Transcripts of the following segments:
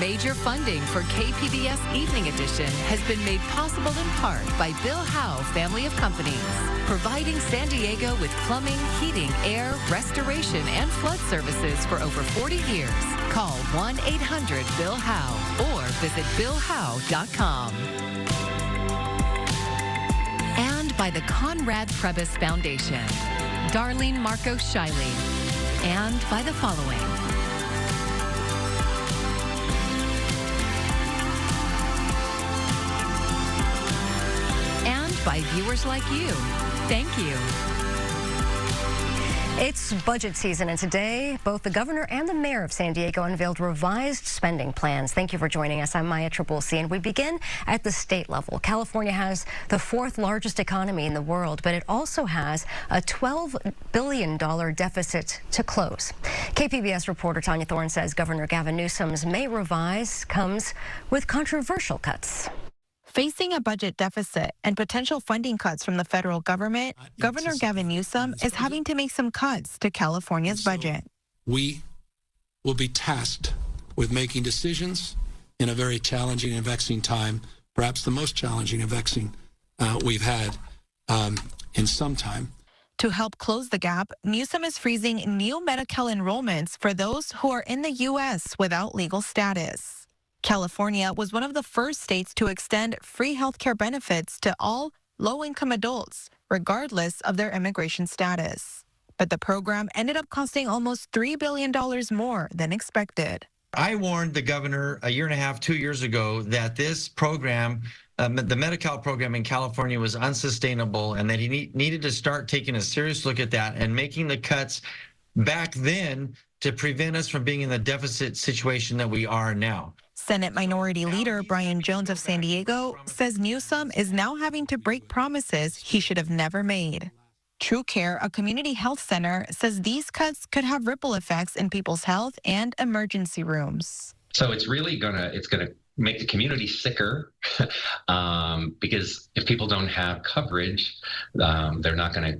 Major funding for KPBS Evening Edition has been made possible in part by Bill Howe Family of Companies, providing San Diego with plumbing, heating, air, restoration, and flood services for over 40 years. Call 1-800-BILL-HOWE or visit BillHowe.com. And by the Conrad Prebys Foundation, Darlene Marco Shiley, and by the following. By viewers like you. Thank you. It's budget season, and today, both the governor and the mayor of San Diego unveiled revised spending plans. Thank you for joining us. I'm Maya Trabulsi, and we begin at the state level. California has the fourth largest economy in the world, but it also has a $12 billion deficit to close. KPBS reporter Tanya Thorne says Governor Gavin Newsom's May revise comes with controversial cuts. Facing a budget deficit and potential funding cuts from the federal government, Governor Gavin Newsom is having to make some cuts to California's budget. We will be tasked with making decisions in a very challenging and vexing time, perhaps the most challenging and vexing we've had in some time. To help close the gap, Newsom is freezing new Medi-Cal enrollments for those who are in the U.S. without legal status. California was one of the first states to extend free health care benefits to all low-income adults, regardless of their immigration status. But the program ended up costing almost $3 billion more than expected. I warned the governor a year and a half, 2 years ago, that this program, the Medi-Cal program in California, was unsustainable and that he needed to start taking a serious look at that and making the cuts back then to prevent us from being in the deficit situation that we are now. Senate Minority Leader Brian Jones of San Diego says Newsom is now having to break promises he should have never made. True Care, a community health center, says these cuts could have ripple effects in people's health and emergency rooms. So it's really gonna make the community sicker because if people don't have coverage, they're not gonna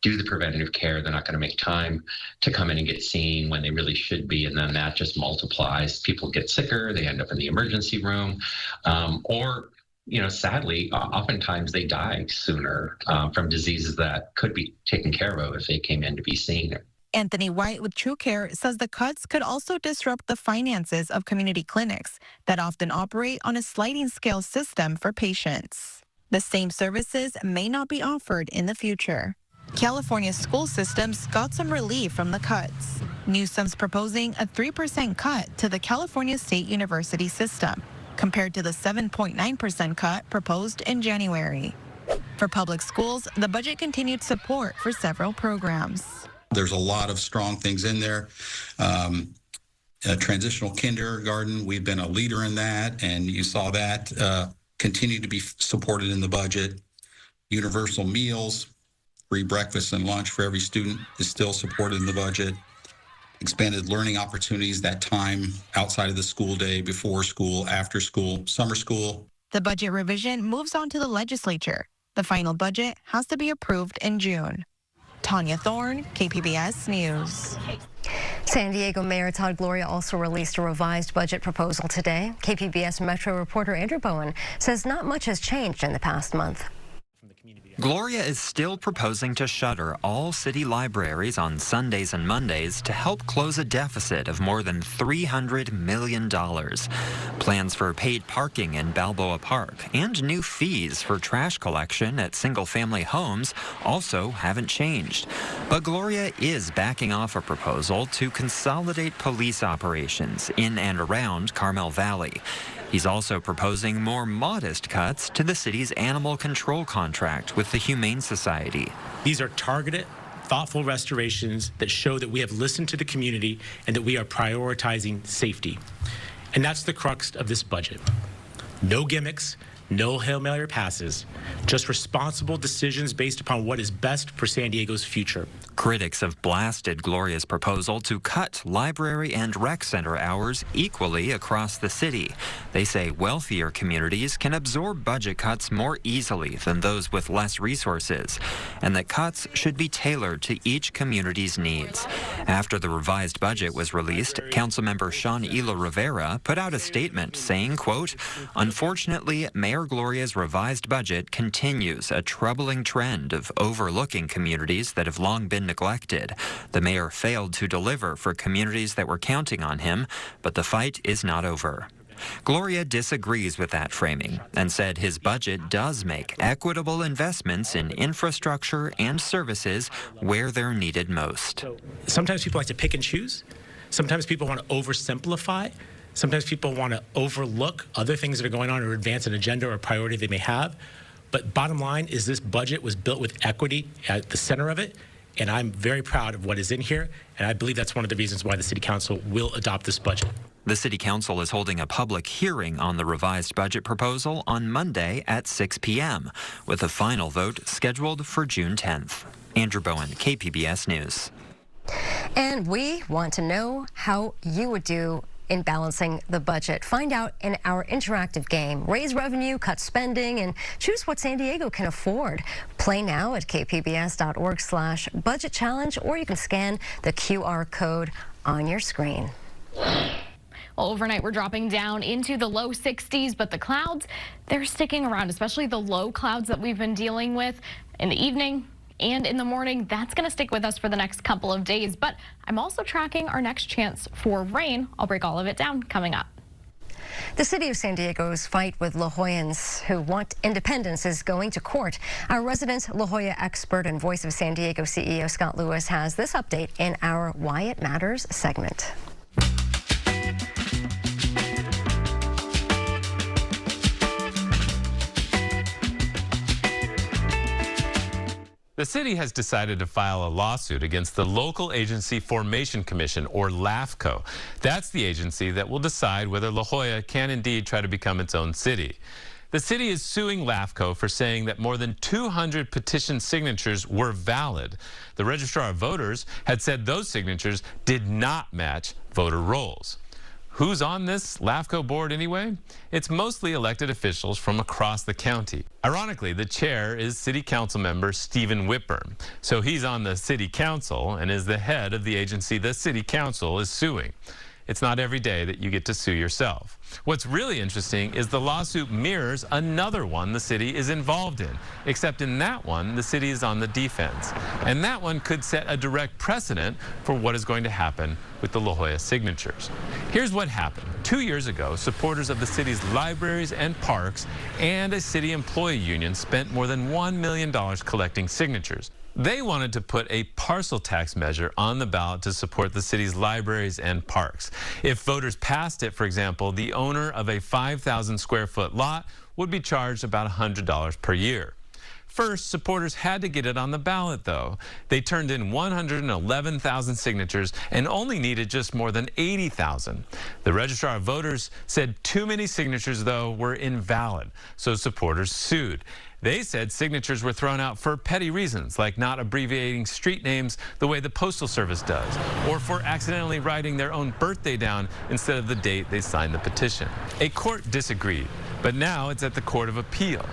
do the preventative care. They're not going to make time to come in and get seen when they really should be. And then that just multiplies. People get sicker. They end up in the emergency room. Or, sadly, oftentimes they die sooner from diseases that could be taken care of if they came in to be seen. Anthony White with True Care says the cuts could also disrupt the finances of community clinics that often operate on a sliding scale system for patients. The same services may not be offered in the future. California's school systems got some relief from the cuts. Newsom's proposing a 3% cut to the California State University system, compared to the 7.9% cut proposed in January. For public schools, the budget continued support for several programs. There's a lot of strong things in there. Transitional kindergarten, we've been a leader in that, and you saw that continue to be supported in the budget. Universal meals, free breakfast and lunch for every student is still supported in the budget. Expanded learning opportunities, that time outside of the school day, before school, after school, summer school. The budget revision moves on to the legislature. The final budget has to be approved in June. Tanya Thorne, KPBS News. San Diego Mayor Todd Gloria also released a revised budget proposal today. KPBS Metro reporter Andrew Bowen says not much has changed in the past month. Gloria is still proposing to shutter all city libraries on Sundays and Mondays to help close a deficit of more than $300 million. Plans for paid parking in Balboa Park and new fees for trash collection at single-family homes also haven't changed. But Gloria is backing off a proposal to consolidate police operations in and around Carmel Valley. He's also proposing more modest cuts to the city's animal control contract with the Humane Society. These are targeted, thoughtful restorations that show that we have listened to the community and that we are prioritizing safety. And that's the crux of this budget. No gimmicks, no Hail Mary passes, just responsible decisions based upon what is best for San Diego's future. Critics have blasted Gloria's proposal to cut library and rec center hours equally across the city. They say wealthier communities can absorb budget cuts more easily than those with less resources, and that cuts should be tailored to each community's needs. After the revised budget was released, Councilmember Sean-Ela Rivera put out a statement saying, quote, "Unfortunately, Mayor Gloria's revised budget continues a troubling trend of overlooking communities that have long been neglected. The mayor failed to deliver for communities that were counting on him, but the fight is not over." Gloria disagrees with that framing and said his budget does make equitable investments in infrastructure and services where they're needed most. Sometimes people like to pick and choose. Sometimes people want to oversimplify. Sometimes people want to overlook other things that are going on or advance an agenda or a priority they may have. But bottom line is this budget was built with equity at the center of it, and I'm very proud of what is in here, and I believe that's one of the reasons why the City Council will adopt this budget. The City Council is holding a public hearing on the revised budget proposal on Monday at 6 p.m., with a final vote scheduled for June 10th. Andrew Bowen, KPBS News. And we want to know how you would do in balancing the budget. Find out in our interactive game. Raise revenue, cut spending, and choose what San Diego can afford. Play now at kpbs.org/budget challenge, or you can scan the QR code on your screen. Well, overnight, we're dropping down into the low 60s, but the clouds, they're sticking around, especially the low clouds that we've been dealing with in the evening and in the morning. That's going to stick with us for the next couple of days. But I'm also tracking our next chance for rain. I'll break all of it down coming up. The city of San Diego's fight with La Jollans who want independence is going to court. Our resident La Jolla expert and Voice of San Diego CEO Scott Lewis has this update in our Why It Matters segment. The city has decided to file a lawsuit against the Local Agency Formation Commission, or LAFCO. That's the agency that will decide whether La Jolla can indeed try to become its own city. The city is suing LAFCO for saying that more than 200 petition signatures were valid. The Registrar of Voters had said those signatures did not match voter rolls. Who's on this LAFCO board anyway? It's mostly elected officials from across the county. Ironically, the chair is City Council member Stephen Whitburn. So he's on the City Council and is the head of the agency the City Council is suing. It's not every day that you get to sue yourself. What's really interesting is the lawsuit mirrors another one the city is involved in, except in that one, the city is on the defense. And that one could set a direct precedent for what is going to happen with the La Jolla signatures. Here's what happened. 2 years ago, supporters of the city's libraries and parks and a city employee union spent more than $1 million collecting signatures. They wanted to put a parcel tax measure on the ballot to support the city's libraries and parks. If voters passed it, for example, the owner of a 5,000 square foot lot would be charged about $100 per year. First, supporters had to get it on the ballot, though. They turned in 111,000 signatures and only needed just more than 80,000. The Registrar of Voters said too many signatures, though, were invalid, so supporters sued. They said signatures were thrown out for petty reasons, like not abbreviating street names the way the Postal Service does, or for accidentally writing their own birthday down instead of the date they signed the petition. A court disagreed, but now it's at the Court of Appeal.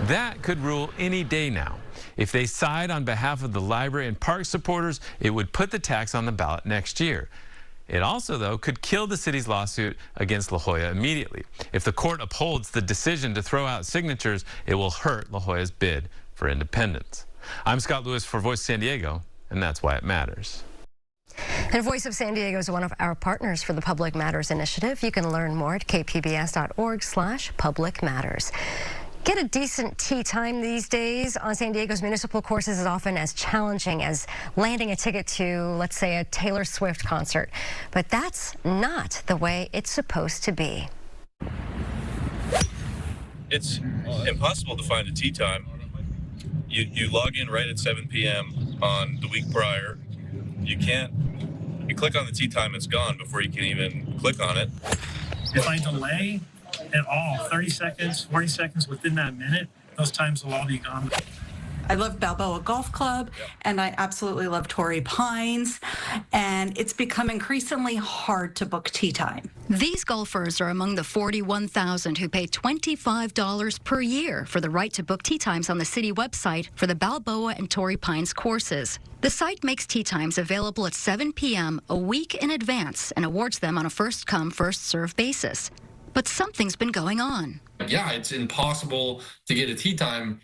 That could rule any day now. If they side on behalf of the library and park supporters, it would put the tax on the ballot next year. It also, though, could kill the city's lawsuit against La Jolla immediately. If the court upholds the decision to throw out signatures, it will hurt La Jolla's bid for independence. I'm Scott Lewis for Voice San Diego, and that's why it matters. And Voice of San Diego is one of our partners for the Public Matters Initiative. You can learn more at kpbs.org/Public Matters. Get a decent tea time these days on San Diego's municipal courses is often as challenging as landing a ticket to, let's say, a Taylor Swift concert. But that's not the way it's supposed to be. It's impossible to find a tea time. You log in right at 7 p.m. on the week prior. You click on the tea time, it's gone before you can even click on it. If I delay at all, 30 seconds, 40 seconds within that minute, those times will all be gone. I love Balboa Golf Club, and I absolutely love Torrey Pines, and it's become increasingly hard to book tee time. These golfers are among the 41,000 who pay $25 per year for the right to book tee times on the city website for the Balboa and Torrey Pines courses. The site makes tee times available at 7 p.m. a week in advance and awards them on a first-come, first-served basis. But something's been going on. Yeah, it's impossible to get a tee time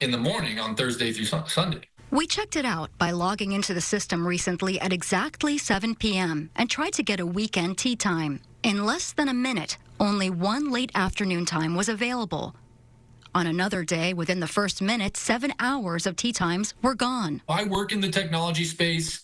in the morning on Thursday through Sunday. We checked it out by logging into the system recently at exactly 7 p.m. and tried to get a weekend tee time. In less than a minute, only one late afternoon time was available. On another day, within the first minute, 7 hours of tee times were gone. I work in the technology space.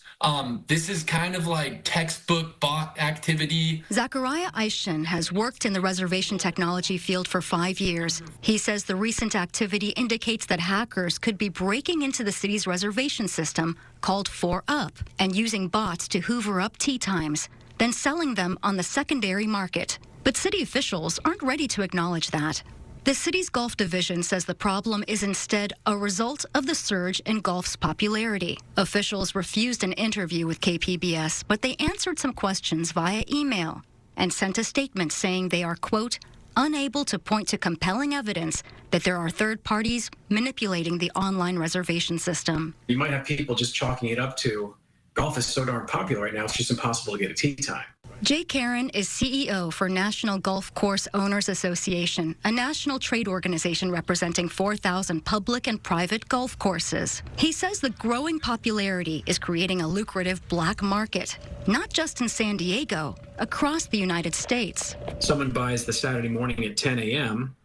This is kind of like textbook bot activity. Zachariah Eischen has worked in the reservation technology field for 5 years. He says the recent activity indicates that hackers could be breaking into the city's reservation system called 4UP and using bots to hoover up tee times, then selling them on the secondary market. But city officials aren't ready to acknowledge that. The city's golf division says the problem is instead a result of the surge in golf's popularity. Officials refused an interview with KPBS, but they answered some questions via email and sent a statement saying they are, quote, unable to point to compelling evidence that there are third parties manipulating the online reservation system. You might have people just chalking it up to golf is so darn popular right now, it's just impossible to get a tee time. Jay Karen is CEO for National Golf Course Owners Association, a national trade organization representing 4,000 public and private golf courses. He says the growing popularity is creating a lucrative black market, not just in San Diego, across the United States. Someone buys the Saturday morning at 10 a.m.,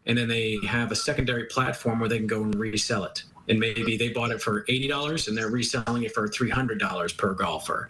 and then they have a secondary platform where they can go and resell it. And maybe they bought it for $80 and they're reselling it for $300 per golfer.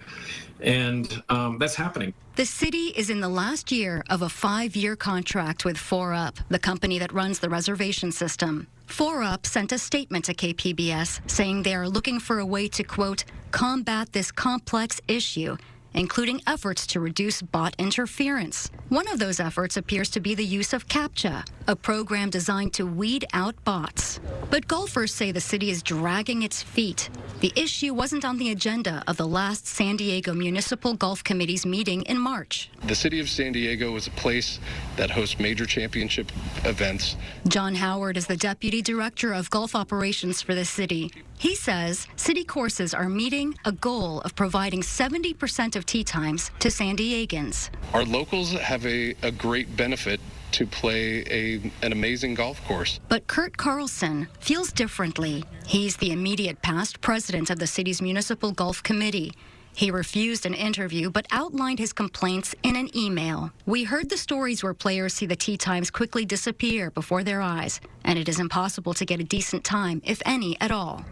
And that's happening. The city is in the last year of a 5-year contract with 4UP, the company that runs the reservation system. 4UP sent a statement to KPBS saying they are looking for a way to, quote, combat this complex issue, including efforts to reduce bot interference. One of those efforts appears to be the use of CAPTCHA, a program designed to weed out bots. But golfers say the city is dragging its feet. The issue wasn't on the agenda of the last San Diego Municipal Golf Committee's meeting in March. The city of San Diego is a place that hosts major championship events. John Howard is the deputy director of golf operations for the city. He says city courses are meeting a goal of providing 70% of tee times to San Diegans. Our locals have a great benefit to play an amazing golf course. But Kurt Carlson feels differently. He's the immediate past president of the city's municipal golf committee. He refused an interview but outlined his complaints in an email. We heard the stories where players see the tee times quickly disappear before their eyes, and it is impossible to get a decent time, if any at all.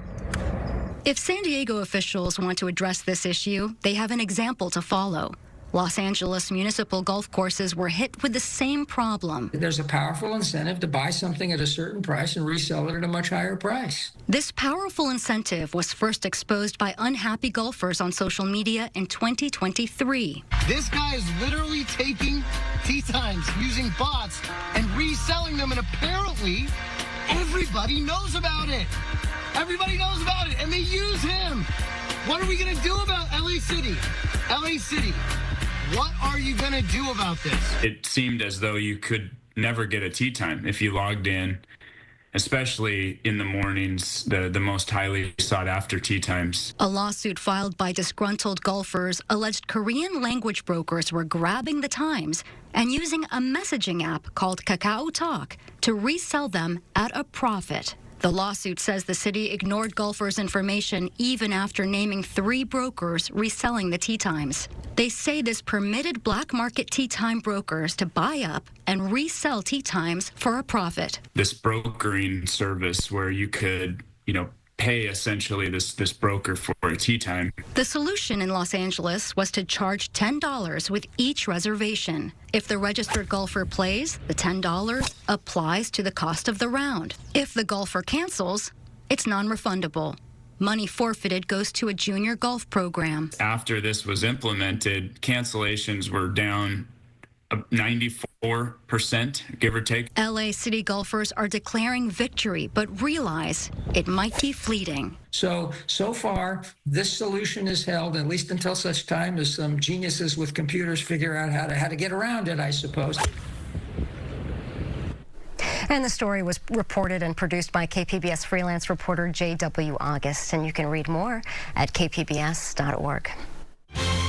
If San Diego officials want to address this issue, they have an example to follow. Los Angeles municipal golf courses were hit with the same problem. There's a powerful incentive to buy something at a certain price and resell it at a much higher price. This powerful incentive was first exposed by unhappy golfers on social media in 2023. This guy is literally taking tee times using bots and reselling them, and apparently everybody knows about it. Everybody knows about it, and they use him. What are we going to do about LA City? LA City, what are you going to do about this? It seemed as though you could never get a tee time if you logged in, especially in the mornings, the most highly sought after tee times. A lawsuit filed by disgruntled golfers alleged Korean language brokers were grabbing the times and using a messaging app called Kakao Talk to resell them at a profit. The lawsuit says the city ignored golfers' information even after naming 3 brokers reselling the tee times. They say this permitted black market tee time brokers to buy up and resell tee times for a profit. This brokering service where you could, pay essentially this broker for a tee time. The solution in Los Angeles was to charge $10 with each reservation. If the registered golfer plays, the $10 applies to the cost of the round. If the golfer cancels, it's non-refundable. Money forfeited goes to a junior golf program. After this was implemented, cancellations were down 94%, give or take. LA City golfers are declaring victory, but realize it might be fleeting. So far, this solution is held, at least until such time as some geniuses with computers figure out how to get around it, I suppose. And the story was reported and produced by KPBS freelance reporter J.W. August, and you can read more at kpbs.org.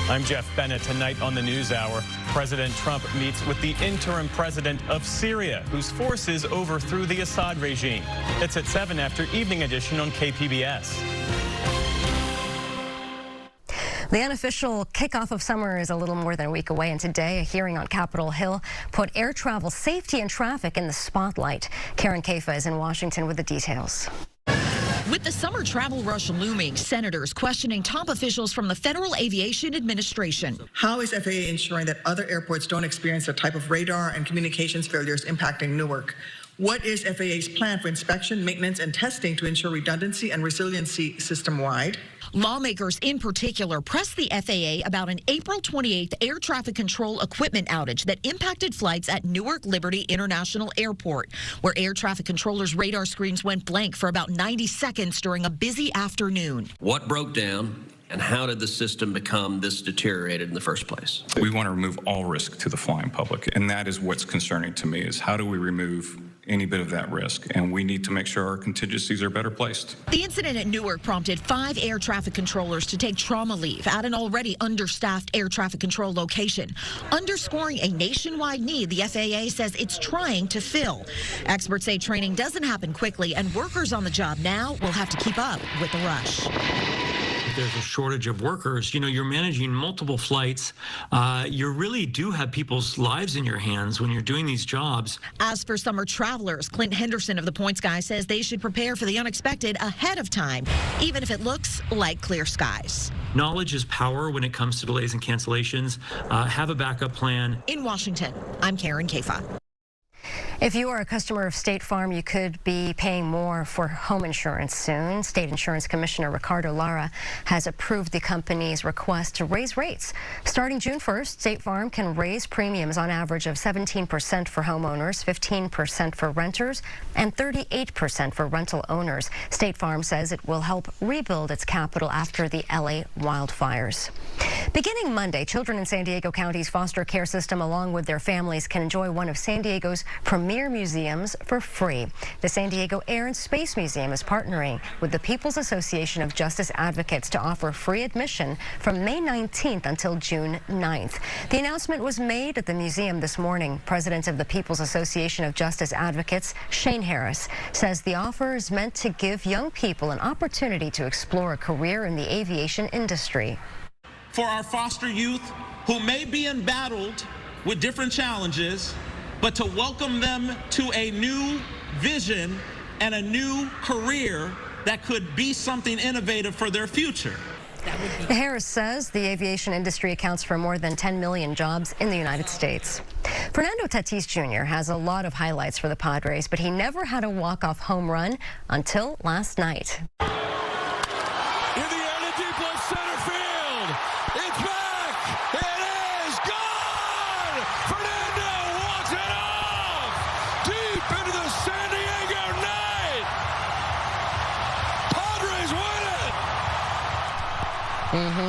I'm Jeff Bennett. Tonight on the NewsHour, President Trump meets with the interim president of Syria, whose forces overthrew the Assad regime. It's at 7 after Evening Edition on KPBS. The unofficial kickoff of summer is a little more than a week away, and today a hearing on Capitol Hill put air travel safety and traffic in the spotlight. Karen Kafa is in Washington with the details. With the summer travel rush looming, senators questioning top officials from the Federal Aviation Administration. How is FAA ensuring that other airports don't experience the type of radar and communications failures impacting Newark? What is FAA's plan for inspection, maintenance, and testing to ensure redundancy and resiliency system-wide? Lawmakers in particular pressed the FAA about an April 28th air traffic control equipment outage that impacted flights at Newark Liberty International Airport, where air traffic controllers' radar screens went blank for about 90 seconds during a busy afternoon. What broke down? And how did the system become this deteriorated in the first place? We want to remove all risk to the flying public, and that is what's concerning to me, is how do we remove any bit of that risk? And we need to make sure our contingencies are better placed. The incident at Newark prompted 5 air traffic controllers to take trauma leave at an already understaffed air traffic control location, underscoring a nationwide need the FAA says it's trying to fill. Experts say training doesn't happen quickly, and workers on the job now will have to keep up with the rush. There's a shortage of workers. You know, you're managing multiple flights. You really do have people's lives in your hands when you're doing these jobs. As for summer travelers, Clint Henderson of the Points Guy says they should prepare for the unexpected ahead of time, even if it looks like clear skies. Knowledge is power when it comes to delays and cancellations. Have a backup plan. In Washington, I'm Karen Kafa. If you are a customer of State Farm, you could be paying more for home insurance soon. State Insurance Commissioner Ricardo Lara has approved the company's request to raise rates. Starting June 1st, State Farm can raise premiums on average of 17% for homeowners, 15% for renters, and 38% for rental owners. State Farm says it will help rebuild its capital after the LA wildfires. Beginning Monday, children in San Diego County's foster care system, along with their families, can enjoy one of San Diego's premier museums for free. The San Diego Air and Space Museum is partnering with the People's Association of Justice Advocates to offer free admission from May 19th until June 9th. The announcement was made at the museum this morning. President of the People's Association of Justice Advocates, Shane Harris, says the offer is meant to give young people an opportunity to explore a career in the aviation industry. For our foster youth who may be embattled with different challenges, but to welcome them to a new vision and a new career that could be something innovative for their future. Harris says the aviation industry accounts for more than 10 million jobs in the United States. Fernando Tatis Jr. has a lot of highlights for the Padres, but he never had a walk-off home run until last night.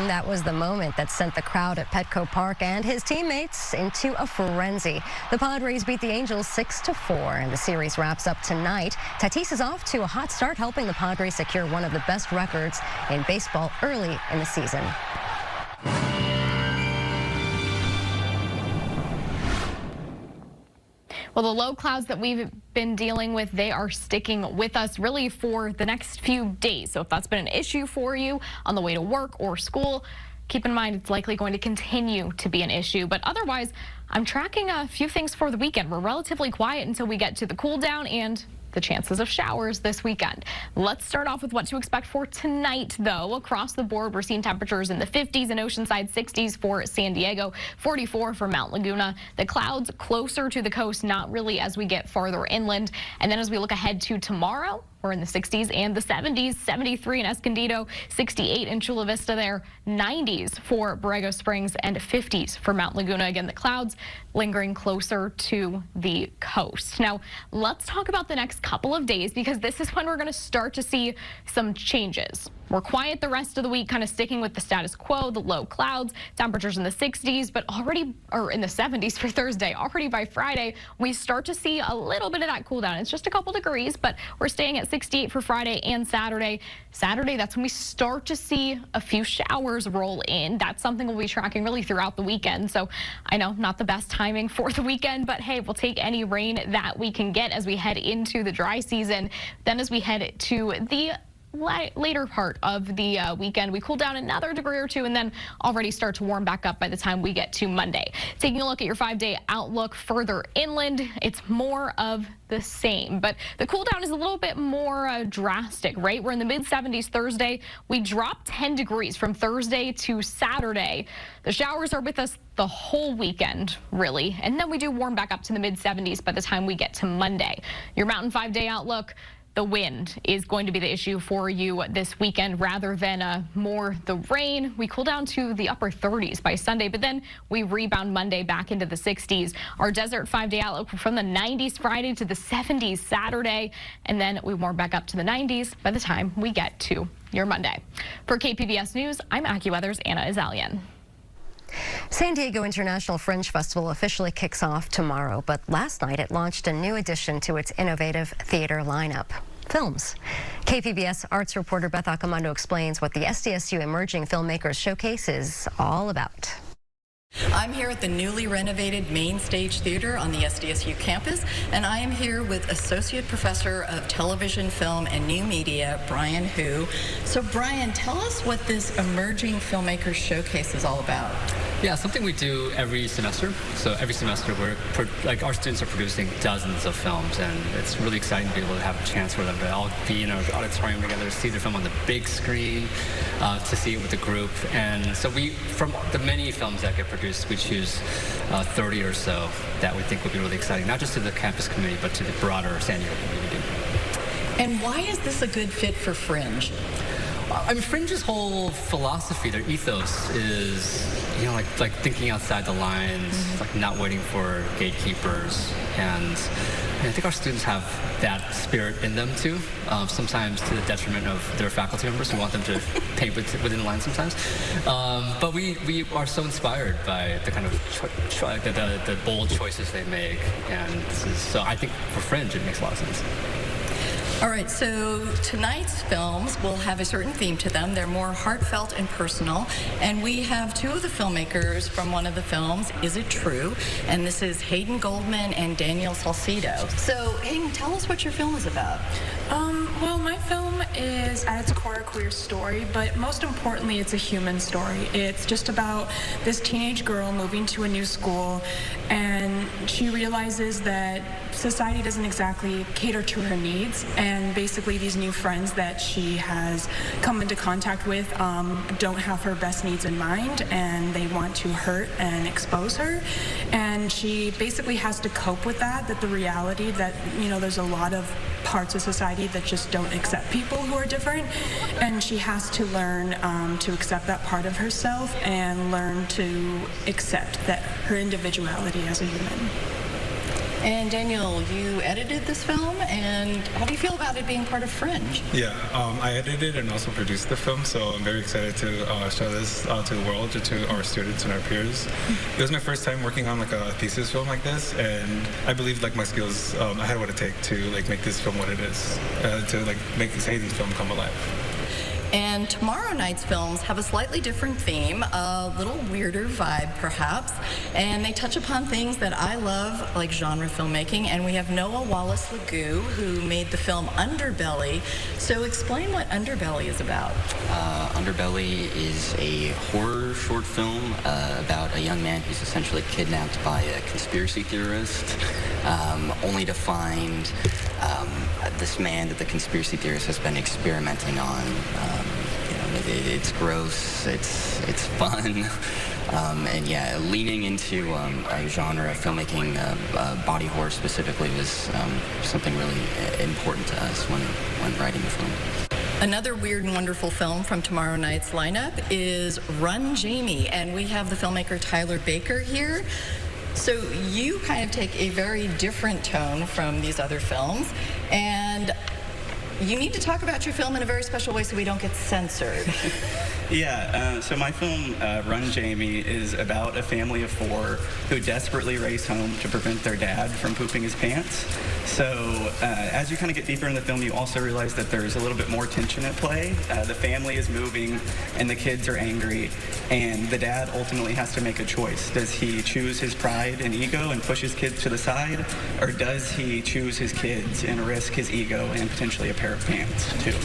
That was the moment that sent the crowd at Petco Park and his teammates into a frenzy. The Padres beat the Angels 6-4, and the series wraps up tonight. Tatis is off to a hot start, helping the Padres secure one of the best records in baseball early in the season. Well, the low clouds that we've been dealing with, they are sticking with us really for the next few days. So if that's been an issue for you on the way to work or school, keep in mind it's likely going to continue to be an issue. But otherwise, I'm tracking a few things for the weekend. We're relatively quiet until we get to the cool down and the chances of showers this weekend. Let's start off with what to expect for tonight, though. Across the board, we're seeing temperatures in the 50s and Oceanside, 60s for San Diego, 44 for Mount Laguna. The clouds closer to the coast, not really as we get farther inland. And then as we look ahead to tomorrow, we're in the 60s and the 70s, 73 in Escondido, 68 in Chula Vista there, 90s for Borrego Springs, and 50s for Mount Laguna. Again, the clouds lingering closer to the coast. Now, let's talk about the next couple of days, because this is when we're going to start to see some changes. We're quiet the rest of the week, kind of sticking with the status quo, the low clouds, temperatures in the 60s, but already, or in the 70s for Thursday. Already by Friday, we start to see a little bit of that cool down. It's just a couple degrees, but we're staying at 68 for Friday and Saturday. Saturday, that's when we start to see a few showers roll in. That's something we'll be tracking really throughout the weekend. So I know not the best timing for the weekend, but hey, we'll take any rain that we can get as we head into the dry season. Then as we head to the later part of the weekend, we cool down another degree or two and then already start to warm back up by the time we get to Monday. Taking a look at your 5-day outlook further inland, it's more of the same, but the cool down is a little bit more drastic, right? We're in the mid-70s Thursday. We drop 10 degrees from Thursday to Saturday. The showers are with us the whole weekend, really, and then we do warm back up to the mid-70s by the time we get to Monday. Your Mountain 5-day outlook, the wind is going to be the issue for you this weekend rather than more the rain. We cool down to the upper 30s by Sunday, but then we rebound Monday back into the 60s. Our desert 5-day outlook from the 90s Friday to the 70s Saturday, and then we warm back up to the 90s by the time we get to your Monday. For KPBS News, I'm AccuWeather's Anna Azalian. San Diego International Fringe Festival officially kicks off tomorrow, but last night it launched a new addition to its innovative theater lineup: films. KPBS arts reporter Beth Accomando explains what the SDSU Emerging Filmmakers Showcase is all about. I'm here at the newly renovated Main Stage Theater on the SDSU campus, and I am here with Associate Professor of Television, Film, and New Media, Brian Hu. So Brian, tell us what this Emerging Filmmakers Showcase is all about. Yeah, something we do every semester. So every semester, our students are producing dozens of films, and it's really exciting to be able to have a chance for them to all be in an auditorium together, to see their film on the big screen, to see it with the group. And so from the many films that get produced, we choose 30 or so that we think would be really exciting, not just to the campus community, but to the broader San Diego community. And why is this a good fit for Fringe? I mean, Fringe's whole philosophy, their ethos is, like thinking outside the lines, like not waiting for gatekeepers. And I think our students have that spirit in them too, sometimes to the detriment of their faculty members who want them to paint within the lines sometimes. But we are so inspired by the kind of the bold choices they make. And so I think for Fringe, it makes a lot of sense. All right, so tonight's films will have a certain theme to them. They're more heartfelt and personal. And we have two of the filmmakers from one of the films, Is It True? And this is Hayden Goldman and Daniel Salcido. So, Hayden, tell us what your film is about. Well, my film is at its core a queer story, but most importantly, it's a human story. It's just about this teenage girl moving to a new school, and she realizes that society doesn't exactly cater to her needs, and basically these new friends that she has come into contact with don't have her best needs in mind, and they want to hurt and expose her, and she basically has to cope with that the reality that, there's a lot of parts of society that just don't accept people who are different, and she has to learn to accept that part of herself and learn to accept that her individuality as a human. And Daniel, you edited this film, and how do you feel about it being part of Fringe? Yeah, I edited and also produced the film, so I'm very excited to show this to the world, to our students and our peers. It was my first time working on a thesis film like this, and I believe my skills, I had what it takes to make this film what it is, to make this Hayden's film come alive. And tomorrow night's films have a slightly different theme, a little weirder vibe perhaps, and they touch upon things that I love, like genre filmmaking, and we have Noah Wallace-Legoo, who made the film Underbelly. So explain what Underbelly is about. Underbelly is a horror short film about a young man who's essentially kidnapped by a conspiracy theorist, only to find this man that the conspiracy theorist has been experimenting on. It's gross, it's fun, And yeah, leaning into a genre of filmmaking, body horror specifically, was something really important to us when writing the film. Another weird and wonderful film from tomorrow night's lineup is Run, Jamie, and we have the filmmaker Tyler Baker here. So you kind of take a very different tone from these other films, and you need to talk about your film in a very special way so we don't get censored. Yeah, so my film, Run, Jamie, is about a family of 4 who desperately race home to prevent their dad from pooping his pants. So as you kind of get deeper in the film, you also realize that there's a little bit more tension at play. The family is moving and the kids are angry, and the dad ultimately has to make a choice. Does he choose his pride and ego and push his kids to the side, or does he choose his kids and risk his ego and potentially a pair of pants too?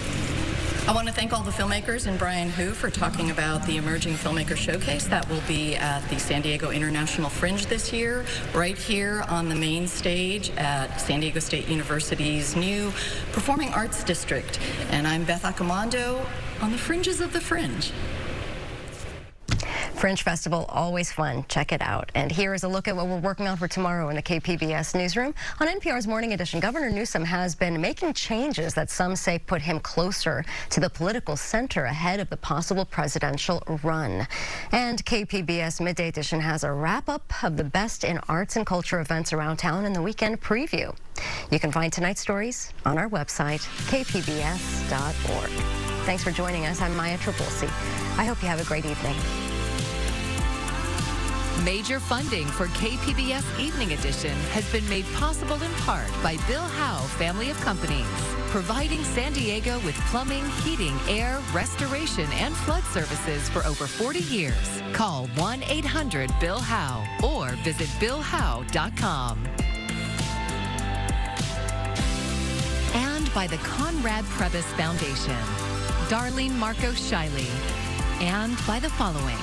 I want to thank all the filmmakers and Brian Hu for talking about the Emerging Filmmaker Showcase that will be at the San Diego International Fringe this year, right here on the main stage at San Diego State University's new Performing Arts District. And I'm Beth Accomando on the fringes of the Fringe. Fringe Festival, always fun. Check it out. And here is a look at what we're working on for tomorrow in the KPBS newsroom. On NPR's Morning Edition, Governor Newsom has been making changes that some say put him closer to the political center ahead of the possible presidential run. And KPBS Midday Edition has a wrap-up of the best in arts and culture events around town in the weekend preview. You can find tonight's stories on our website, kpbs.org. Thanks for joining us. I'm Maya Tripolsi. I hope you have a great evening. Major funding for KPBS Evening Edition has been made possible in part by Bill Howe Family of Companies, providing San Diego with plumbing, heating, air, restoration, and flood services for over 40 years. Call 1-800-BILL-HOWE or visit BillHowe.com. And by the Conrad Prebys Foundation, Darlene Marco Shiley, and by the following: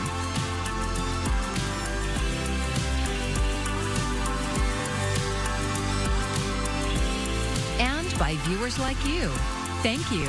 by viewers like you. Thank you.